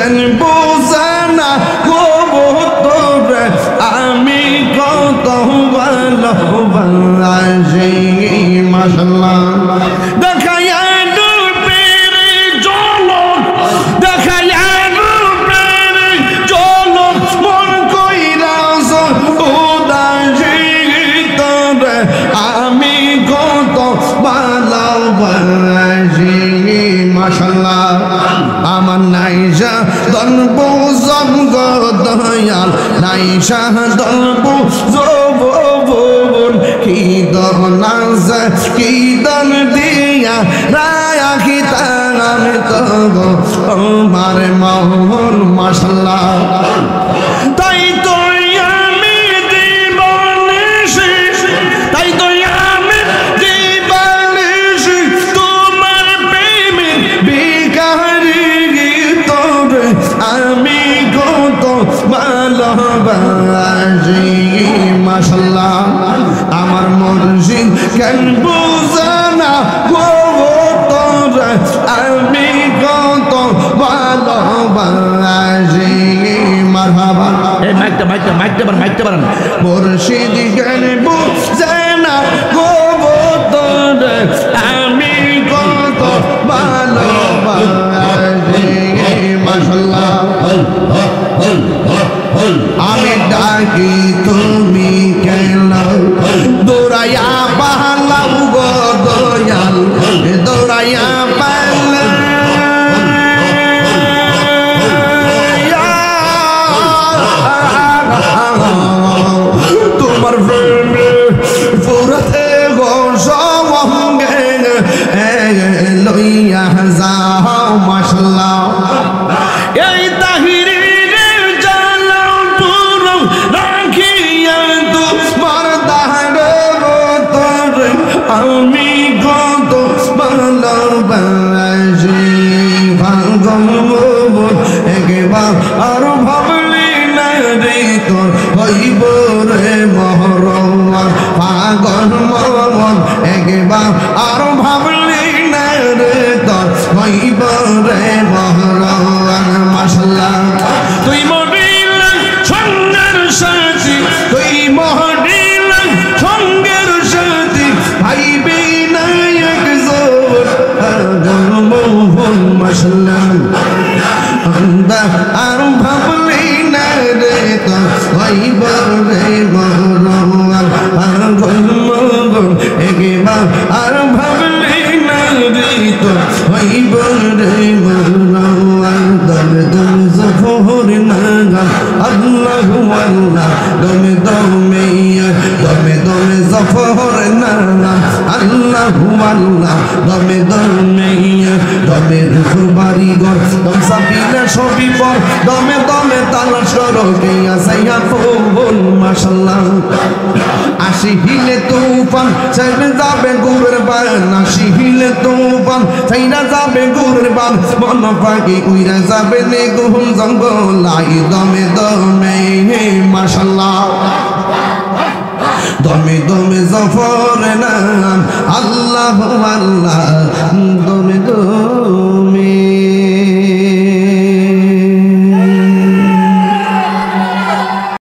কেন বোঝে না কবুতরে আমি কত ভালোবাসি মাশাআল্লাহ দেখায়া নূরের ঝলক দেখায়া নূরের ঝলক মন কইরাছ উদাসী তোরে আমি কত ভালোবাসি মাশাআল্লাহ আমার নাইজা দনব জঙ্গ দয়াল নাইজা দনব জববন কি দনাজ কি দন দিয়া রায়া কি তাম তগো আমার মোহন মাশাআল্লাহ তাই তো আমি দিবানিশি তাই তো আমি দিবানিশি তোমার প্রেমে বিকারি তোরে আমি কত ভালোবাসি মাশাআল্লাহ আমার মুর্শিদ কেন বুঝে না গো তোরে আমি কত ভালোবাসি মারহাবা এই মাইকটা বাড়ান মুর্শিদ কেন বুঝে না গো তোরে আমি কত ভালোবাসি মাশাআল্লাহ আমি ডাকি তুমি কেন দৌড়াইয়া পালাও গো দয়াল দৌড়াইয়া পালাও তোমার প্রেমে ফুরতে গো সঙ্গে লইয়া যাও মাশাআল্লাহ এই তাহিরি আমি কত ভালোবাসি ভাগমন একবার আর ভাবলি না রে তোর হইব রে মহরম পাগল মন একবার আর ভাবলি না রে তোর হইব রে মহরম মাশাআল্লাহ তুই মরিল সঙ্গের সাথী তুই মরিল সঙ্গের সাথী ভাইবে না একজন মোহন মাশাআল্লাহ আর ভাবলি না রে তো হইব রে মহরম মোহন একবার আর ভাবলি না রে তো হইব রে মহরম দমে দমে জফর নাগাম আল্লাহু আল্লাহ দমে দমে দমে দমে জফর নাগাম আল্লাহু আল্লাহ দমে দমে দমে রুফুর বাড়ি ঘর দম সাবিলে সবই পর দমে দমে তালাশ করো গিয়া সাইয়া ফুল মাশাআল্লাহ আসি হিলে তুফান চাইলে যাবে গুরের বান আসি হিলে তুফান চাইলে যাবে গুরের বান মন পাখি উইরা যাবে নে গুম জঙ্গল আই দমে দমে মাশাআল্লাহ দমে দমে জফর নাম আল্লাহু আল্লাহ দমে